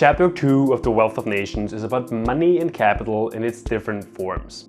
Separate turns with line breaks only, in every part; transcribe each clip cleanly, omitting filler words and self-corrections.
Chapter 2 of The Wealth of Nations is about money and capital in its different forms.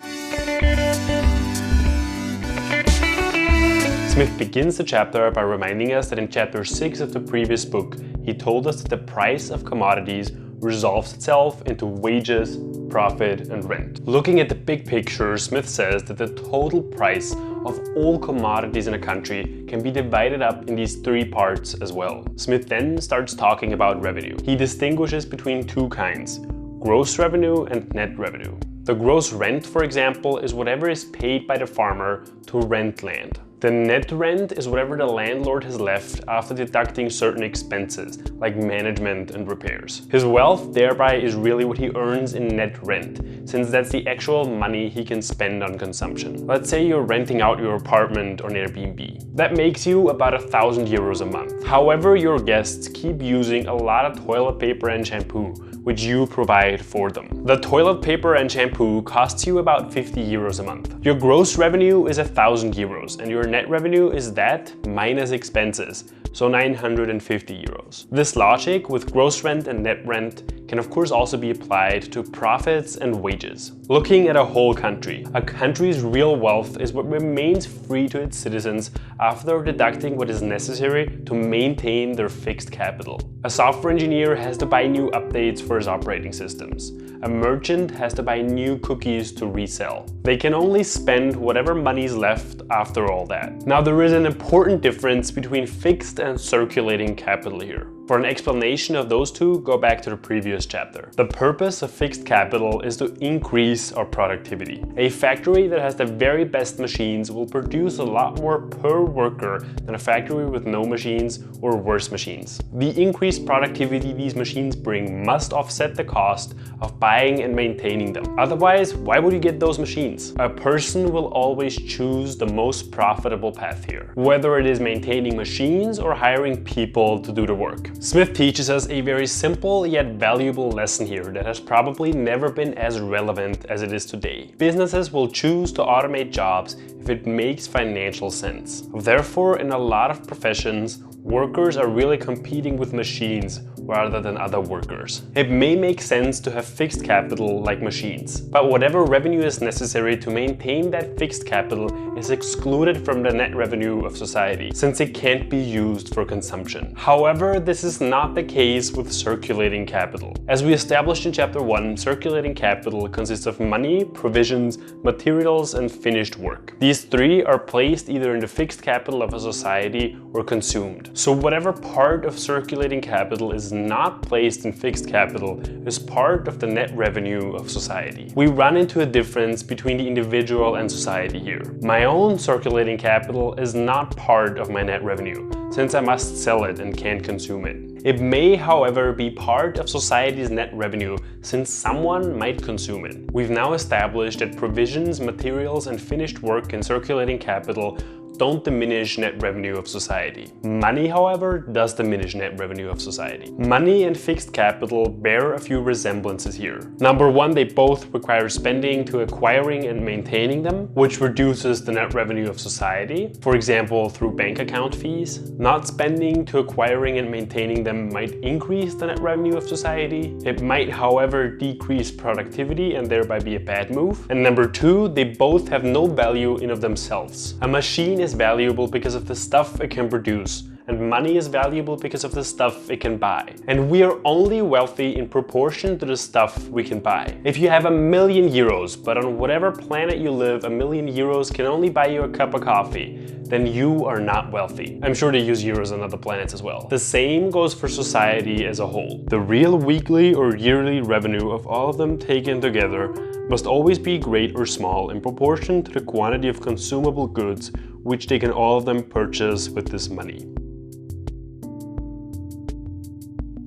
Smith begins the chapter by reminding us that in chapter 6 of the previous book, he told us that the price of commodities resolves itself into wages, profit, and rent. Looking at the big picture, Smith says that the total price of all commodities in a country can be divided up in these three parts as well. Smith then starts talking about revenue. He distinguishes between two kinds: gross revenue and net revenue. The gross rent, for example, is whatever is paid by the farmer to rent land. The net rent is whatever the landlord has left after deducting certain expenses, like management and repairs. His wealth thereby is really what he earns in net rent, since that's the actual money he can spend on consumption. Let's say you're renting out your apartment on Airbnb. That makes you about 1,000 euros a month. However, your guests keep using a lot of toilet paper and shampoo, which you provide for them. The toilet paper and shampoo costs you about 50 euros a month. Your gross revenue is 1,000 euros, and your net revenue is that minus expenses, so 950 euros. This logic with gross rent and net rent can of course also be applied to profits and wages. Looking at a whole country, a country's real wealth is what remains free to its citizens after deducting what is necessary to maintain their fixed capital. A software engineer has to buy new updates for his operating systems. A merchant has to buy new cookies to resell. They can only spend whatever money's left after all that. Now, there is an important difference between fixed and circulating capital here. For an explanation of those two, go back to the previous chapter. The purpose of fixed capital is to increase our productivity. A factory that has the very best machines will produce a lot more per worker than a factory with no machines or worse machines. The increased productivity these machines bring must offset the cost of buying and maintaining them. Otherwise, why would you get those machines? A person will always choose the most profitable path here, whether it is maintaining machines or hiring people to do the work. Smith teaches us a very simple yet valuable lesson here that has probably never been as relevant as it is today. Businesses will choose to automate jobs if it makes financial sense. Therefore, in a lot of professions, workers are really competing with machines rather than other workers. It may make sense to have fixed capital like machines, but whatever revenue is necessary to maintain that fixed capital is excluded from the net revenue of society, since it can't be used for consumption. However, this is not the case with circulating capital. As we established in chapter 1, circulating capital consists of money, provisions, materials, and finished work. These three are placed either in the fixed capital of a society or consumed. So whatever part of circulating capital is not placed in fixed capital is part of the net revenue of society. We run into a difference between the individual and society here. My own circulating capital is not part of my net revenue, since I must sell it and can't consume it. It may, however, be part of society's net revenue, since someone might consume it. We've now established that provisions, materials, and finished work in circulating capital don't diminish net revenue of society. Money, however, does diminish net revenue of society. Money and fixed capital bear a few resemblances here. Number one, they both require spending to acquiring and maintaining them, which reduces the net revenue of society, for example, through bank account fees. Not spending to acquiring and maintaining them might increase the net revenue of society. It might, however, decrease productivity and thereby be a bad move. And number two, they both have no value in of themselves. A machine is valuable because of the stuff it can produce, and money is valuable because of the stuff it can buy. And we are only wealthy in proportion to the stuff we can buy. If you have 1,000,000 euros, but on whatever planet you live, 1,000,000 euros can only buy you a cup of coffee, then you are not wealthy. I'm sure they use euros on other planets as well. The same goes for society as a whole. The real weekly or yearly revenue of all of them taken together must always be great or small in proportion to the quantity of consumable goods which they can all of them purchase with this money.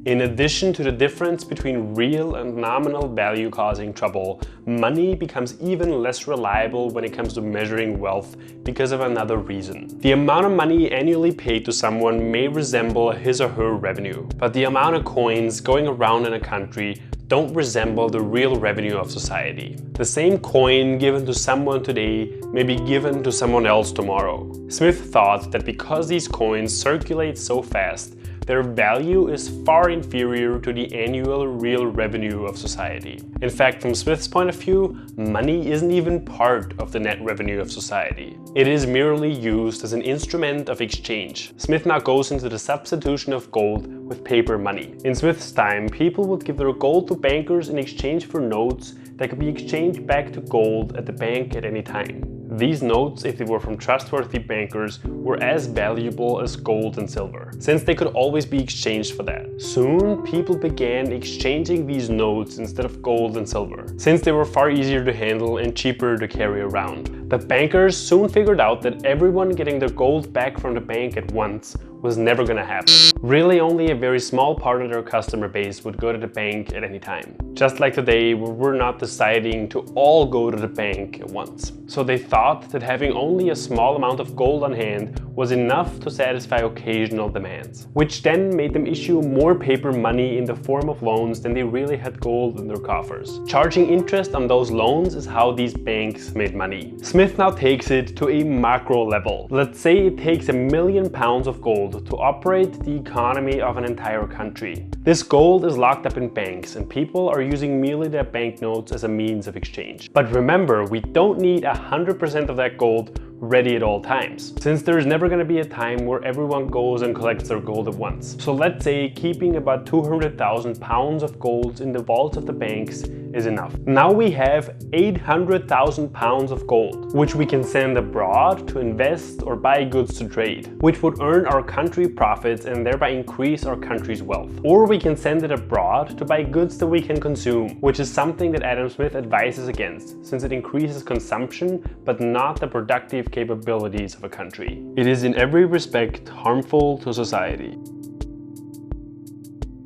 In addition to the difference between real and nominal value causing trouble, money becomes even less reliable when it comes to measuring wealth because of another reason. The amount of money annually paid to someone may resemble his or her revenue, but the amount of coins going around in a country don't resemble the real revenue of society. The same coin given to someone today may be given to someone else tomorrow. Smith thought that because these coins circulate so fast, their value is far inferior to the annual real revenue of society. In fact, from Smith's point of view, money isn't even part of the net revenue of society. It is merely used as an instrument of exchange. Smith now goes into the substitution of gold with paper money. In Smith's time, people would give their gold to bankers in exchange for notes that could be exchanged back to gold at the bank at any time. These notes, if they were from trustworthy bankers, were as valuable as gold and silver, since they could always be exchanged for that. Soon, people began exchanging these notes instead of gold and silver, since they were far easier to handle and cheaper to carry around. The bankers soon figured out that everyone getting their gold back from the bank at once was never gonna happen. Really, only a very small part of their customer base would go to the bank at any time. Just like today, where we're not deciding to all go to the bank at once. So they thought that having only a small amount of gold on hand was enough to satisfy occasional demands, which then made them issue more paper money in the form of loans than they really had gold in their coffers. Charging interest on those loans is how these banks made money. Smith now takes it to a macro level. Let's say it takes £1 million of gold to operate the economy of an entire country. This gold is locked up in banks, and people are using merely their banknotes as a means of exchange. But remember, we don't need 100% of that gold ready at all times, since there's never going to be a time where everyone goes and collects their gold at once. So let's say keeping about 200,000 pounds of gold in the vaults of the banks is enough. Now we have 800,000 pounds of gold, which we can send abroad to invest or buy goods to trade, which would earn our country profits and thereby increase our country's wealth. Or we can send it abroad to buy goods that we can consume, which is something that Adam Smith advises against, since it increases consumption but not the productive capabilities of a country. It is in every respect harmful to society.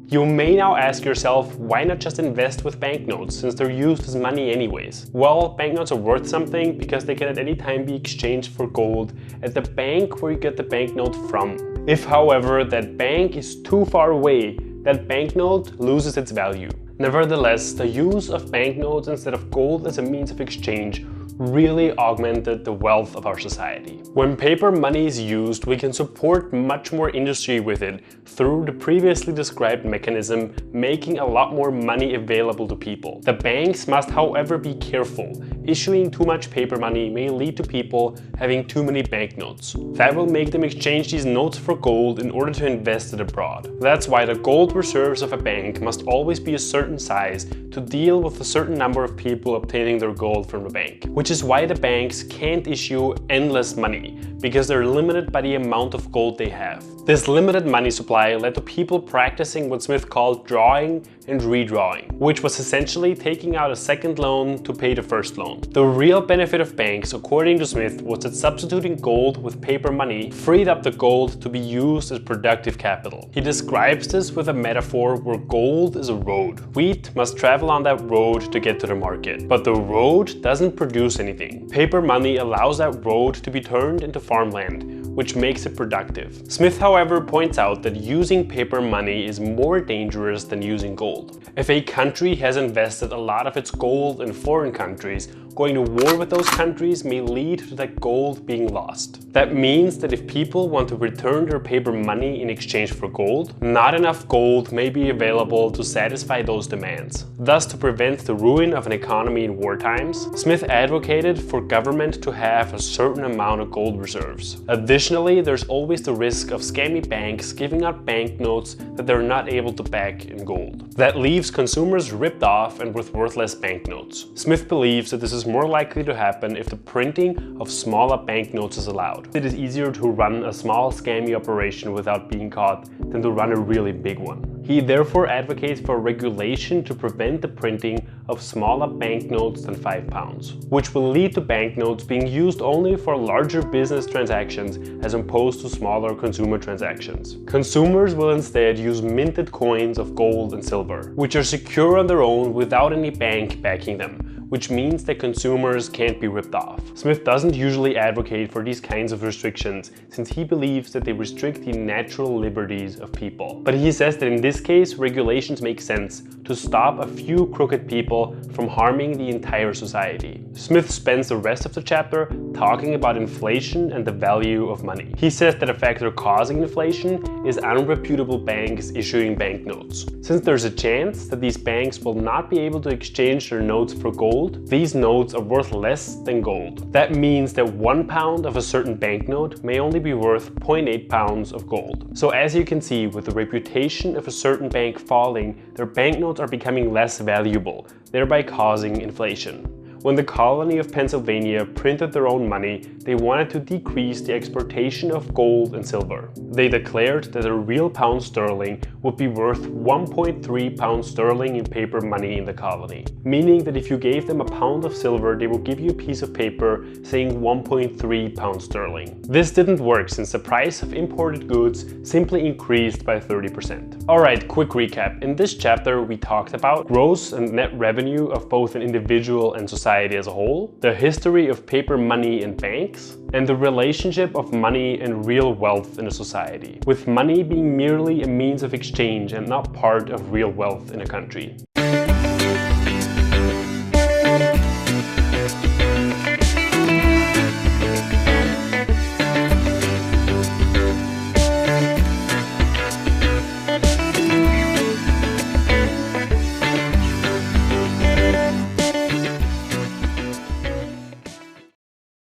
You may now ask yourself, why not just invest with banknotes, since they're used as money anyways? Well, banknotes are worth something because they can at any time be exchanged for gold at the bank where you get the banknote from. If, however, that bank is too far away, that banknote loses its value. Nevertheless, the use of banknotes instead of gold as a means of exchange really augmented the wealth of our society. When paper money is used, we can support much more industry with it through the previously described mechanism, making a lot more money available to people. The banks must, however, be careful. Issuing too much paper money may lead to people having too many banknotes. That will make them exchange these notes for gold in order to invest it abroad. That's why the gold reserves of a bank must always be a certain size to deal with a certain number of people obtaining their gold from the bank, which is why the banks can't issue endless money, because they're limited by the amount of gold they have. This limited money supply led to people practicing what Smith called drawing and redrawing, which was essentially taking out a second loan to pay the first loan. The real benefit of banks, according to Smith, was that substituting gold with paper money freed up the gold to be used as productive capital. He describes this with a metaphor where gold is a road. Wheat must travel on that road to get to the market, but the road doesn't produce anything. Paper money allows that road to be turned into farmland, which makes it productive. Smith, however, points out that using paper money is more dangerous than using gold. If a country has invested a lot of its gold in foreign countries, going to war with those countries may lead to that gold being lost. That means that if people want to return their paper money in exchange for gold, not enough gold may be available to satisfy those demands. Thus, to prevent the ruin of an economy in war times, Smith advocated for government to have a certain amount of gold reserves. Additionally, there's always the risk of scammy banks giving out banknotes that they're not able to back in gold. That leaves consumers ripped off and with worthless banknotes. Smith believes that this is more likely to happen if the printing of smaller banknotes is allowed. It is easier to run a small scammy operation without being caught than to run a really big one. He therefore advocates for regulation to prevent the printing of smaller banknotes than £5, which will lead to banknotes being used only for larger business transactions as opposed to smaller consumer transactions. Consumers will instead use minted coins of gold and silver, which are secure on their own without any bank backing them, which means that consumers can't be ripped off. Smith doesn't usually advocate for these kinds of restrictions, since he believes that they restrict the natural liberties of people. But he says that in this case, regulations make sense to to stop a few crooked people from harming the entire society. Smith spends the rest of the chapter talking about inflation and the value of money. He says that a factor causing inflation is unreputable banks issuing banknotes. Since there's a chance that these banks will not be able to exchange their notes for gold, these notes are worth less than gold. That means that 1 pound of a certain banknote may only be worth 0.8 pounds of gold. So as you can see, with the reputation of a certain bank falling, their banknotes are becoming less valuable, thereby causing inflation. When the colony of Pennsylvania printed their own money, they wanted to decrease the exportation of gold and silver. They declared that a real pound sterling would be worth 1.3 pounds sterling in paper money in the colony, meaning that if you gave them a pound of silver, they would give you a piece of paper saying 1.3 pounds sterling. This didn't work since the price of imported goods simply increased by 30%. Alright, quick recap. In this chapter, we talked about gross and net revenue of both an individual and society as a whole, the history of paper money and banks, and the relationship of money and real wealth in a society, with money being merely a means of exchange and not part of real wealth in a country.